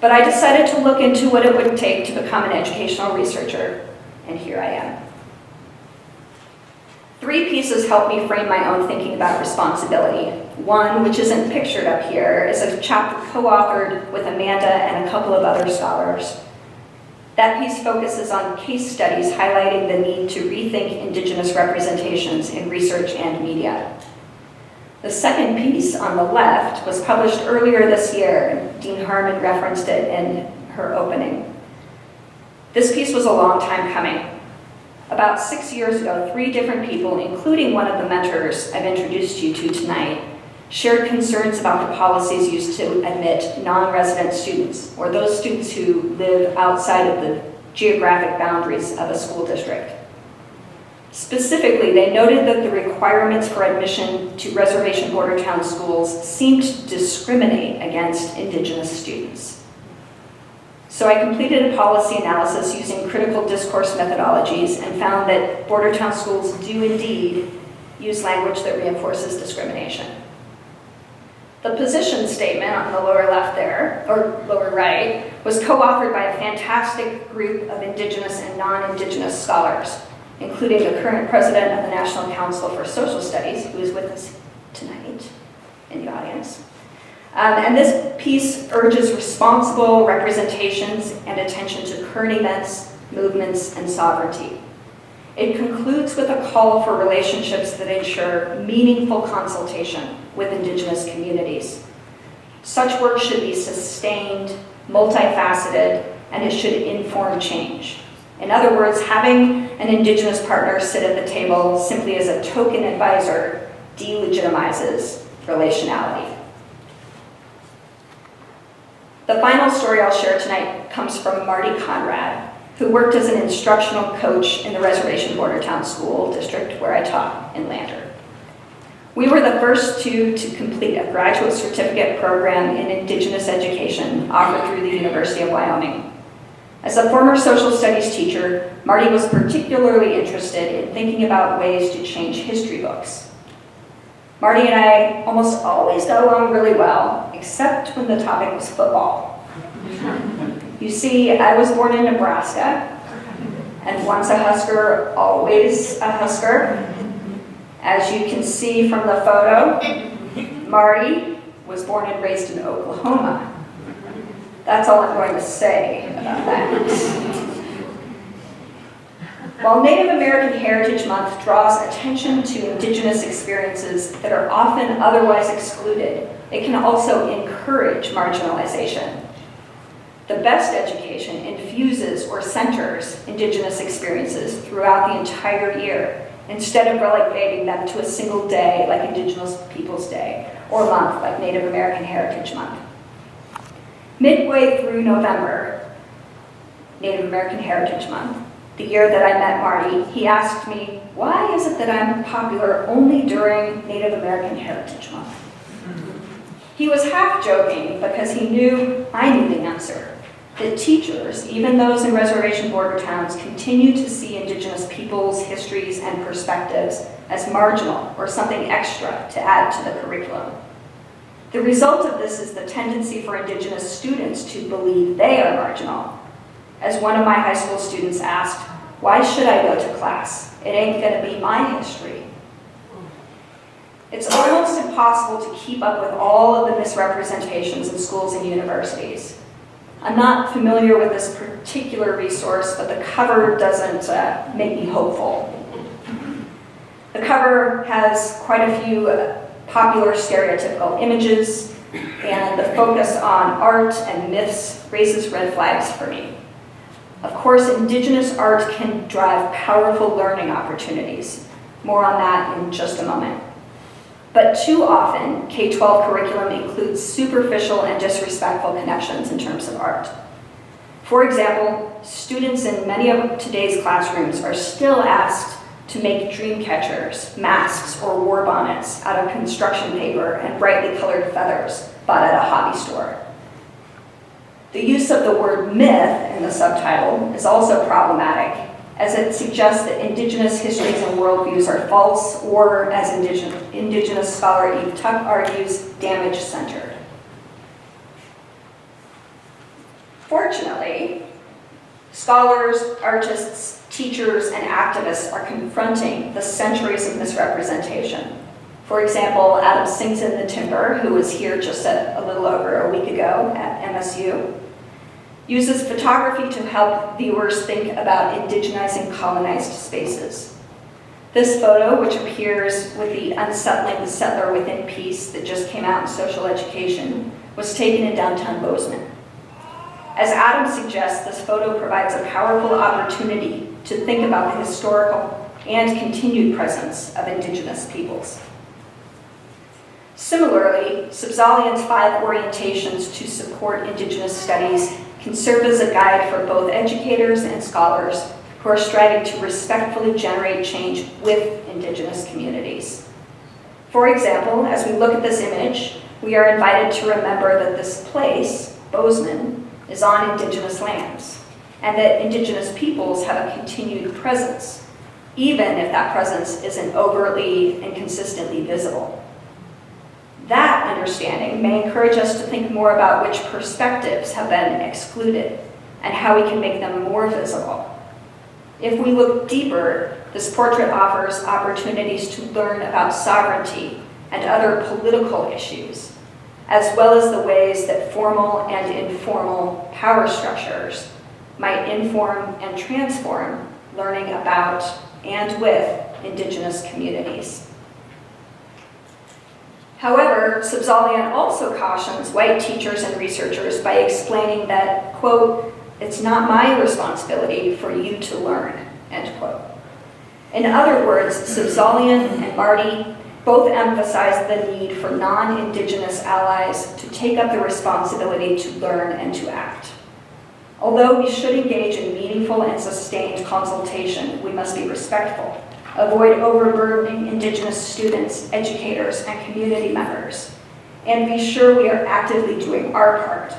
But I decided to look into what it would take to become an educational researcher, and here I am. 3 pieces helped me frame my own thinking about responsibility. One, which isn't pictured up here, is a chapter co-authored with Amanda and a couple of other scholars. That piece focuses on case studies highlighting the need to rethink Indigenous representations in research and media. The second piece on the left was published earlier this year, and Dean Harmon referenced it in her opening. This piece was a long time coming. About 6 years ago, 3 different people, including one of the mentors I've introduced you to tonight, shared concerns about the policies used to admit non-resident students, or those students who live outside of the geographic boundaries of a school district. Specifically, they noted that the requirements for admission to reservation border town schools seemed to discriminate against Indigenous students. So I completed a policy analysis using critical discourse methodologies and found that border town schools do indeed use language that reinforces discrimination. The position statement on the lower left there, or lower right, was co-authored by a fantastic group of Indigenous and non-Indigenous scholars, including the current president of the National Council for Social Studies, who is with us tonight in the audience. And this piece urges responsible representations and attention to current events, movements, and sovereignty. It concludes with a call for relationships that ensure meaningful consultation with Indigenous communities. Such work should be sustained, multifaceted, and it should inform change. In other words, having an Indigenous partner sit at the table simply as a token advisor delegitimizes relationality. The final story I'll share tonight comes from Marty Conrad, who worked as an instructional coach in the Reservation Border Town School District where I taught in Lander. We were the first 2 to complete a graduate certificate program in Indigenous education offered through the University of Wyoming. As a former social studies teacher, Marty was particularly interested in thinking about ways to change history books. Marty and I almost always got along really well, except when the topic was football. You see, I was born in Nebraska, and once a Husker, always a Husker. As you can see from the photo, Marty was born and raised in Oklahoma. That's all I'm going to say about that. While Native American Heritage Month draws attention to Indigenous experiences that are often otherwise excluded, it can also encourage marginalization. The best education infused infuses or centers Indigenous experiences throughout the entire year, instead of relegating them to a single day like Indigenous Peoples Day, or month like Native American Heritage Month. Midway through November, Native American Heritage Month, the year that I met Marty, he asked me, why is it that I'm popular only during Native American Heritage Month? He was half joking because he knew I knew the answer, that teachers, even those in reservation border towns, continue to see Indigenous peoples, histories, and perspectives as marginal or something extra to add to the curriculum. The result of this is the tendency for Indigenous students to believe they are marginal. As one of my high school students asked, why should I go to class? It ain't gonna be my history. It's almost impossible to keep up with all of the misrepresentations in schools and universities. I'm not familiar with this particular resource, but the cover doesn't make me hopeful. The cover has quite a few popular stereotypical images, and the focus on art and myths raises red flags for me. Of course, Indigenous art can drive powerful learning opportunities. More on that in just a moment. But too often, K-12 curriculum includes superficial and disrespectful connections in terms of art. For example, students in many of today's classrooms are still asked to make dream catchers, masks, or war bonnets out of construction paper and brightly colored feathers bought at a hobby store. The use of the word myth in the subtitle is also problematic, as it suggests that Indigenous histories and worldviews are false, or, as Indigenous scholar Eve Tuck argues, damage-centered. Fortunately, scholars, artists, teachers, and activists are confronting the centuries of misrepresentation. For example, Adam Sington the Timber, who was here just a little over a week ago at MSU, uses photography to help viewers think about indigenizing colonized spaces. This photo, which appears with the Unsettling the Settler Within piece that just came out in Social Education, was taken in downtown Bozeman. As Adam suggests, this photo provides a powerful opportunity to think about the historical and continued presence of Indigenous peoples. Similarly, Subzalian's 5 orientations to support Indigenous studies can serve as a guide for both educators and scholars who are striving to respectfully generate change with Indigenous communities. For example, as we look at this image, we are invited to remember that this place, Bozeman, is on Indigenous lands, and that Indigenous peoples have a continued presence, even if that presence isn't overtly and consistently visible. That understanding may encourage us to think more about which perspectives have been excluded and how we can make them more visible. If we look deeper, this portrait offers opportunities to learn about sovereignty and other political issues, as well as the ways that formal and informal power structures might inform and transform learning about and with Indigenous communities. However, Subzalian also cautions white teachers and researchers by explaining that, quote, it's not my responsibility for you to learn, end quote. In other words, Subzalian and Marty both emphasize the need for non-Indigenous allies to take up the responsibility to learn and to act. Although we should engage in meaningful and sustained consultation, we must be respectful. Avoid overburdening Indigenous students, educators, and community members, and be sure we are actively doing our part.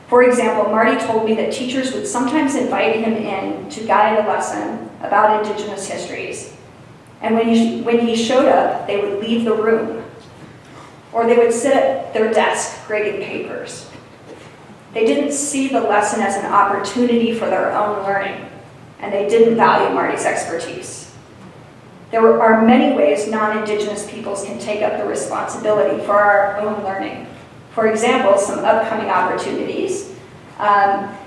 For example, Marty told me that teachers would sometimes invite him in to guide a lesson about Indigenous histories, and when he showed up, they would leave the room, or they would sit at their desk grading papers. They didn't see the lesson as an opportunity for their own learning, and they didn't value Marty's expertise. There are many ways non-Indigenous peoples can take up the responsibility for our own learning. For example, some upcoming opportunities.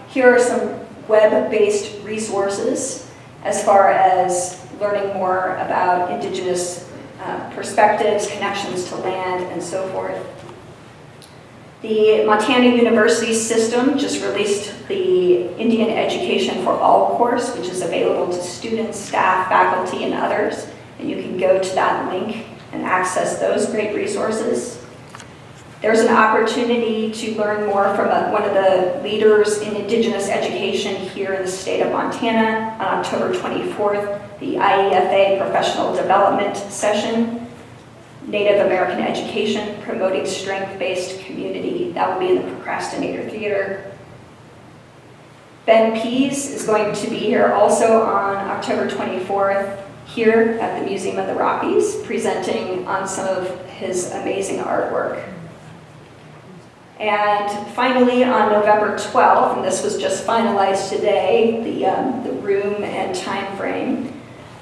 Here are some web-based resources as far as learning more about Indigenous perspectives, connections to land, and so forth. The Montana University system just released the Indian Education for All course, which is available to students, staff, faculty, and others. And you can go to that link and access those great resources. There's an opportunity to learn more from one of the leaders in Indigenous education here in the state of Montana on October 24th, the IEFA Professional Development Session, Native American Education, Promoting Strength-Based Community. That will be in the Procrastinator Theater. Ben Pease is going to be here also on October 24th here at the Museum of the Rockies, presenting on some of his amazing artwork. And finally, on November 12th, and this was just finalized today, the room and time frame,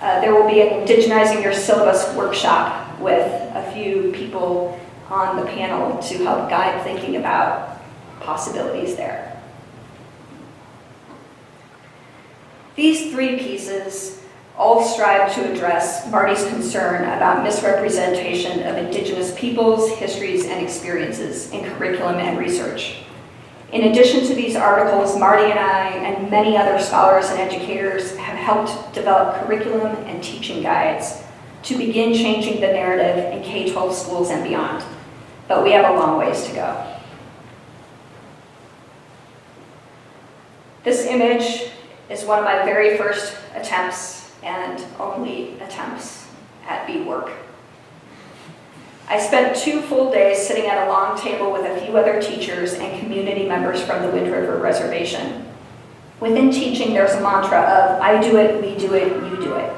there will be an Indigenizing Your Syllabus workshop with a few people on the panel to help guide thinking about possibilities there. These three pieces all strive to address Marty's concern about misrepresentation of Indigenous peoples, histories, and experiences in curriculum and research. In addition to these articles, Marty and I and many other scholars and educators have helped develop curriculum and teaching guides to begin changing the narrative in K-12 schools and beyond. But we have a long ways to go. This image is one of my very first attempts and only attempts at beadwork. I spent 2 full days sitting at a long table with a few other teachers and community members from the Wind River Reservation. Within teaching, there's a mantra of, I do it, we do it, you do it.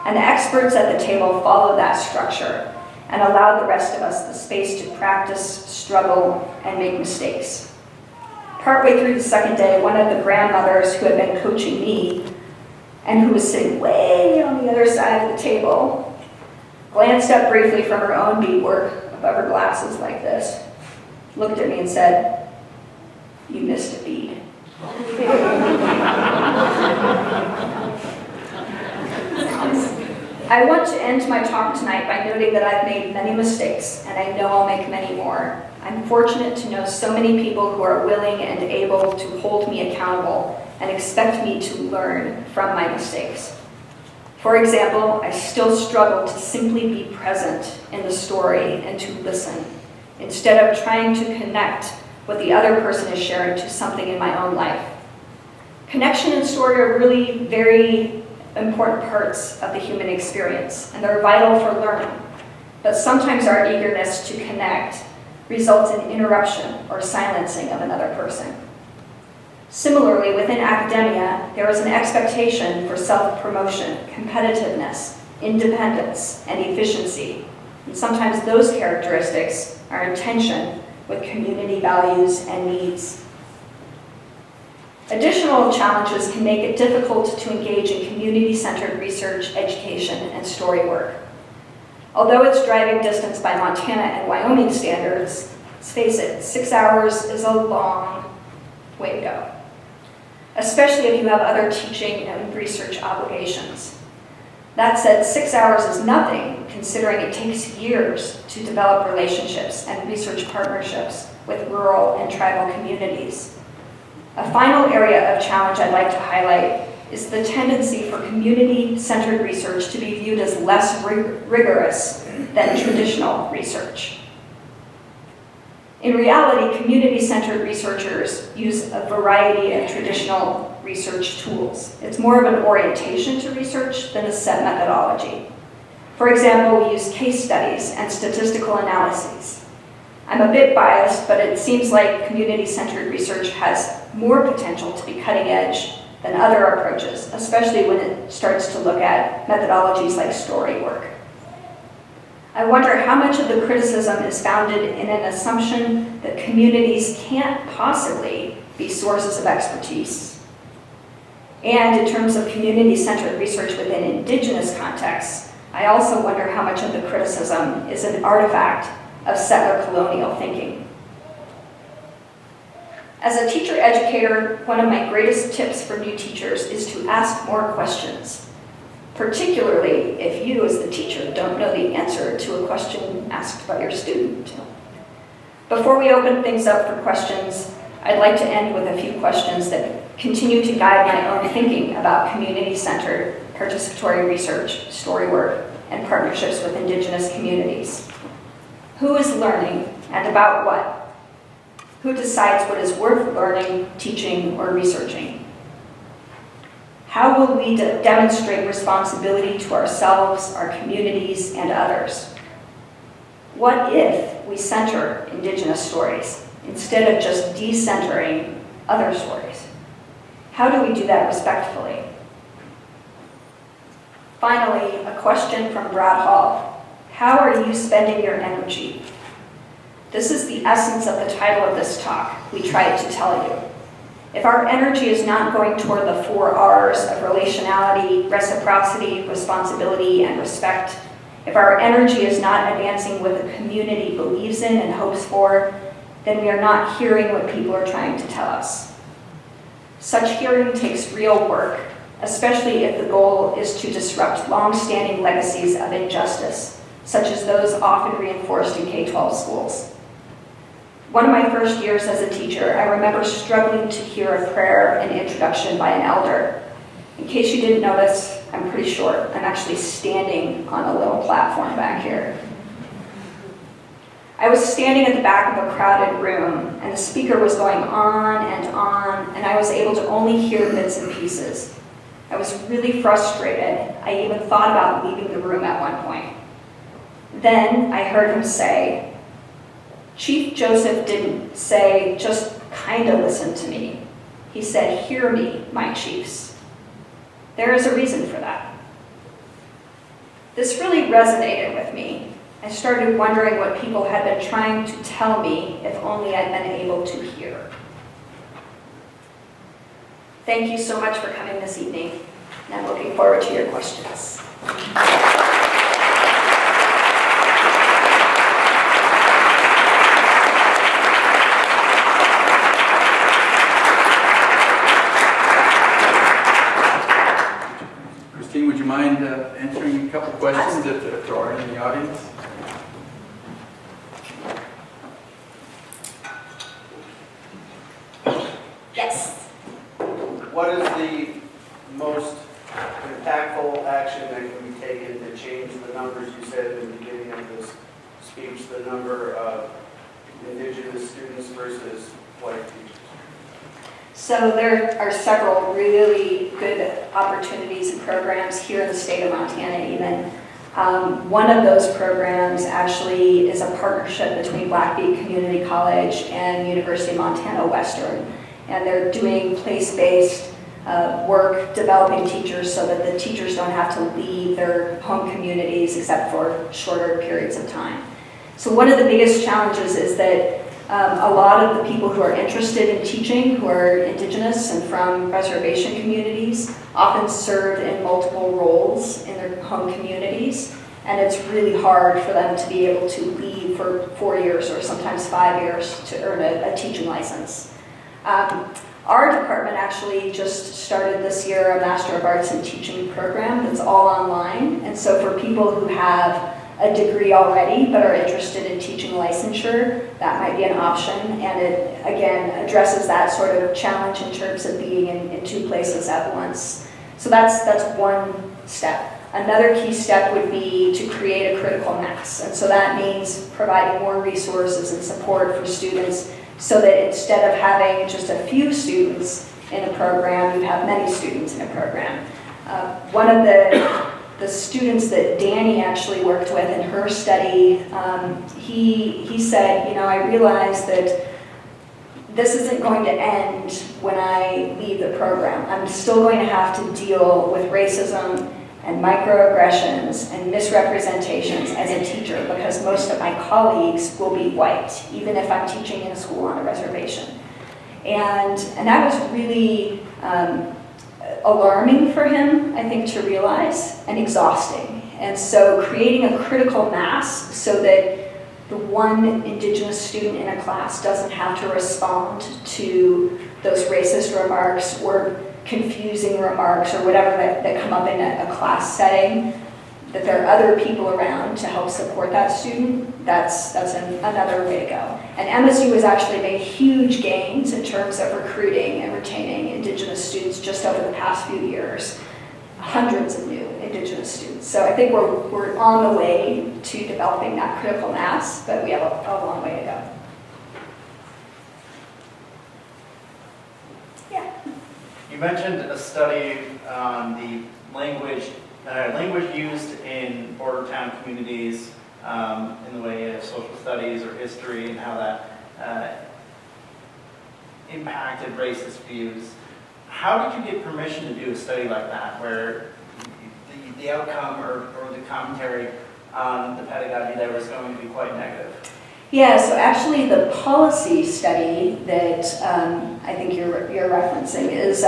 And the experts at the table followed that structure and allowed the rest of us the space to practice, struggle, and make mistakes. Partway through the second day, one of the grandmothers who had been coaching me and who was sitting way on the other side of the table, glanced up briefly from her own beadwork above her glasses like this, looked at me and said, "You missed a bead." I want to end my talk tonight by noting that I've made many mistakes, and I know I'll make many more. I'm fortunate to know so many people who are willing and able to hold me accountable and expect me to learn from my mistakes. For example, I still struggle to simply be present in the story and to listen, instead of trying to connect what the other person is sharing to something in my own life. Connection and story are really very important parts of the human experience, and they're vital for learning. But sometimes our eagerness to connect results in interruption or silencing of another person. Similarly, within academia, there is an expectation for self-promotion, competitiveness, independence, and efficiency. And sometimes those characteristics are in tension with community values and needs. Additional challenges can make it difficult to engage in community-centered research, education, and story work. Although it's driving distance by Montana and Wyoming standards, let's face it, 6 hours is a long way to go, especially if you have other teaching and research obligations. That said, 6 hours is nothing, considering it takes years to develop relationships and research partnerships with rural and tribal communities. A final area of challenge I'd like to highlight is the tendency for community-centered research to be viewed as less rigorous than traditional research. In reality, community-centered researchers use a variety of traditional research tools. It's more of an orientation to research than a set methodology. For example, we use case studies and statistical analyses. I'm a bit biased, but it seems like community-centered research has more potential to be cutting edge than other approaches, especially when it starts to look at methodologies like story work. I wonder how much of the criticism is founded in an assumption that communities can't possibly be sources of expertise. And in terms of community-centered research within Indigenous contexts, I also wonder how much of the criticism is an artifact of settler colonial thinking. As a teacher-educator, one of my greatest tips for new teachers is to ask more questions, particularly if you, as the teacher, don't know the answer to a question asked by your student. Before we open things up for questions, I'd like to end with a few questions that continue to guide my own thinking about community-centered participatory research, story work, and partnerships with Indigenous communities. Who is learning and about what? Who decides what is worth learning, teaching, or researching? How will we demonstrate responsibility to ourselves, our communities, and others? What if we center Indigenous stories instead of just decentering other stories? How do we do that respectfully? Finally, a question from Brad Hall. How are you spending your energy? This is the essence of the title of this talk. We tried to tell you. If our energy is not going toward the 4 R's of relationality, reciprocity, responsibility, and respect, if our energy is not advancing what the community believes in and hopes for, then we are not hearing what people are trying to tell us. Such hearing takes real work, especially if the goal is to disrupt long-standing legacies of injustice, such as those often reinforced in K-12 schools. One of my first years as a teacher, I remember struggling to hear a prayer and introduction by an elder. In case you didn't notice, I'm pretty short. I'm actually standing on a little platform back here. I was standing at the back of a crowded room, and the speaker was going on, and I was able to only hear bits and pieces. I was really frustrated. I even thought about leaving the room at one point. Then I heard him say, Chief Joseph didn't say, just kind of listen to me. He said, hear me, my chiefs. There is a reason for that. This really resonated with me. I started wondering what people had been trying to tell me if only I'd been able to hear. Thank you so much for coming this evening, and I'm looking forward to your questions. Christine, would you mind answering a couple questions if there are any in the audience? Yes. What is the most impactful action that can be taken to change the numbers you said at the beginning of this speech, the number of Indigenous students versus white teachers? So there are several really good opportunities and programs here in the state of Montana even. One of those programs actually is a partnership between Blackfeet Community College and University of Montana Western. And they're doing place-based work, developing teachers so that the teachers don't have to leave their home communities except for shorter periods of time. So one of the biggest challenges is that a lot of the people who are interested in teaching, who are Indigenous and from reservation communities, often serve in multiple roles in their home communities, and it's really hard for them to be able to leave for 4 years or sometimes 5 years to earn a teaching license. Our department actually just started this year a Master of Arts in Teaching program that's all online, and so for people who have a degree already but are interested in teaching licensure, that might be an option, and it again addresses that sort of challenge in terms of being in 2 places at once. So that's one step. Another key step would be to create a critical mass, and so that means providing more resources and support for students so that instead of having just a few students in a program, you have many students in a program. One of the students that Danny actually worked with in her study, he said, you know, I realized that this isn't going to end when I leave the program. I'm still going to have to deal with racism and microaggressions and misrepresentations as a teacher because most of my colleagues will be white, even if I'm teaching in a school on a reservation. And that was really alarming for him, I think, to realize, and exhausting. And so creating a critical mass so that the one Indigenous student in a class doesn't have to respond to those racist remarks or confusing remarks or whatever that come up in a class setting, that there are other people around to help support that student, that's another way to go. And MSU has actually made huge gains in terms of recruiting and retaining Indigenous students just over the past few years. Hundreds of new Indigenous students. So I think we're on the way to developing that critical mass, but we have a long way to go. Yeah. You mentioned a study on the language used in border town communities in the way of social studies or history and how that impacted racist views. How did you get permission to do a study like that where the outcome or the commentary on the pedagogy there was going to be quite negative? Yeah, so actually the policy study that I think you're referencing is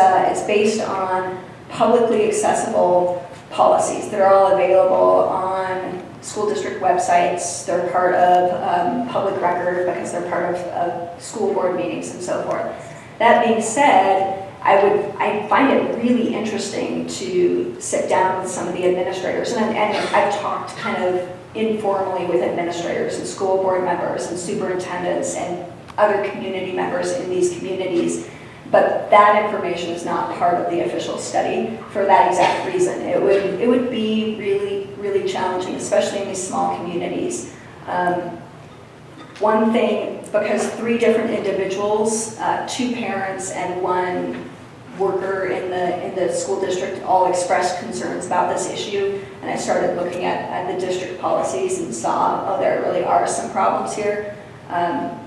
based on publicly accessible policies that are all available on school district websites. They're part of public record because they're part of school board meetings and so forth. That being said, I find it really interesting to sit down with some of the administrators, and I've talked kind of informally with administrators and school board members and superintendents and other community members in these communities, but that information is not part of the official study for that exact reason. It would be really, really challenging, especially in these small communities. One thing, because 3 different individuals, 2 parents and 1 worker in the school district all expressed concerns about this issue, and I started looking at the district policies and saw, oh, there really are some problems here.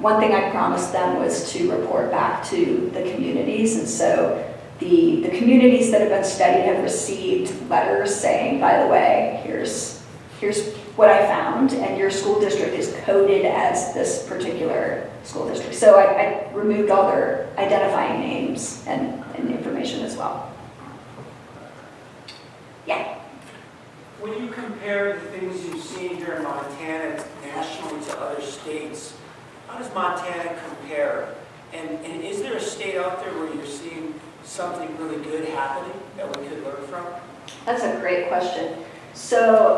One thing I promised them was to report back to the communities, and so the communities that have been studied have received letters saying, by the way, here's what I found, and your school district is coded as this particular school district. So I removed all their identifying names and information as well. Yeah. When you compare the things you've seen here in Montana nationally to other states, how does Montana compare? And is there a state out there where you're seeing something really good happening that we could learn from? That's a great question. So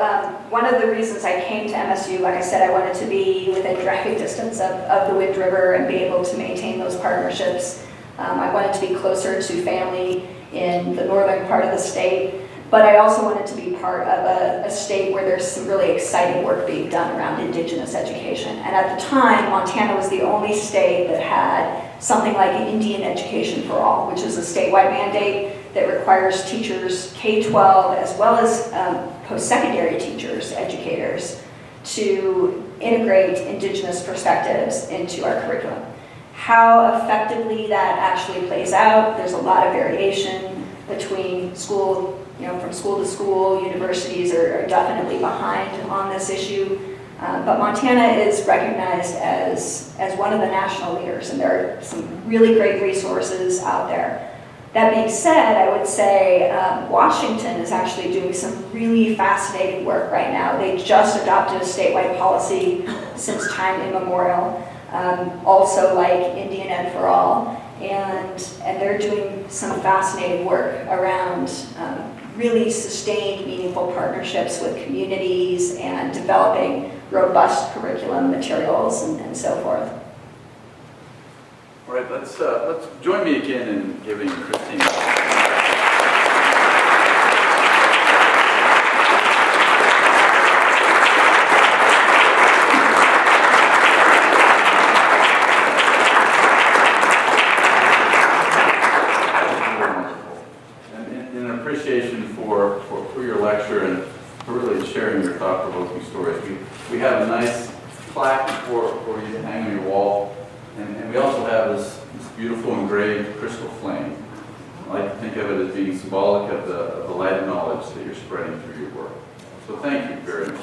one of the reasons I came to MSU, like I said, I wanted to be within driving distance of the Wind River and be able to maintain those partnerships. I wanted to be closer to family in the northern part of the state, but I also wanted to be part of a state where there's some really exciting work being done around Indigenous education. And at the time, Montana was the only state that had something like Indian Education for All, which is a statewide mandate that requires teachers K-12 as well as post-secondary teachers, educators, to integrate Indigenous perspectives into our curriculum. How effectively that actually plays out, there's a lot of variation between school, from school to school. Universities are definitely behind on this issue. But Montana is recognized as one of the national leaders, and there are some really great resources out there. That being said, I would say Washington is actually doing some really fascinating work right now. They just adopted a statewide policy since time immemorial, also like Indian Ed for All, and they're doing some fascinating work around really sustained, meaningful partnerships with communities and developing robust curriculum materials and so forth. All right, let's join me again in giving Christine. In appreciation for your lecture and for really sharing your thought-provoking stories, we have a nice plaque for you to hang on your wall. And we also have this beautiful engraved crystal flame. I like to think of it as being symbolic of the light of knowledge that you're spreading through your work. So thank you very much.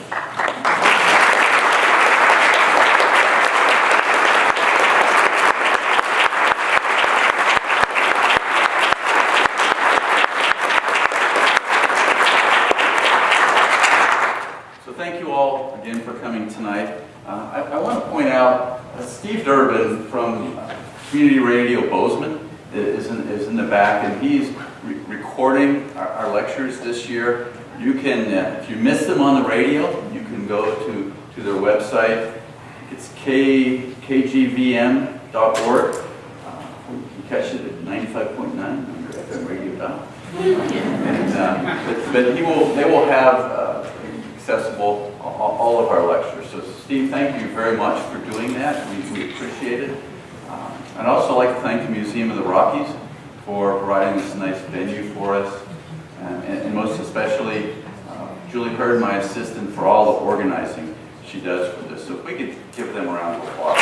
So thank you all again for coming tonight. I want to point out Steve Durbin from Community Radio Bozeman is in the back, and he's recording our lectures this year. You can, if you miss them on the radio, you can go to their website. It's kgvm.org. You can catch it at 95.9 on your FM radio dial. But they will have accessible all of our lectures. So Steve, thank you very much for doing that. We appreciate it. I'd also like to thank the Museum of the Rockies for providing this nice venue for us, and most especially Julie Hurd, my assistant, for all the organizing she does for this. So if we could give them a round of applause.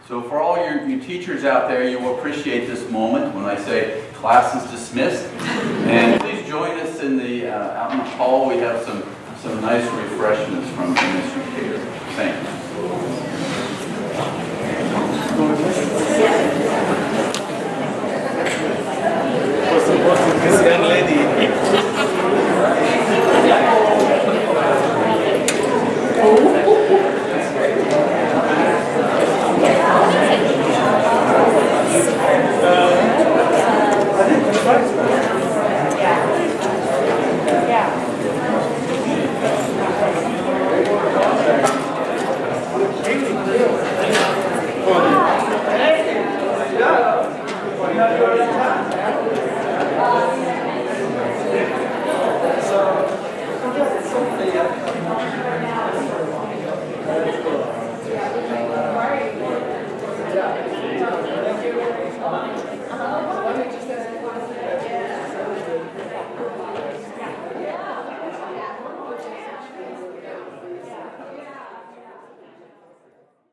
So for all you teachers out there, you will appreciate this moment when I say class is dismissed. And please join us in the out in the hall. We have some nice refreshments from MSU Hager.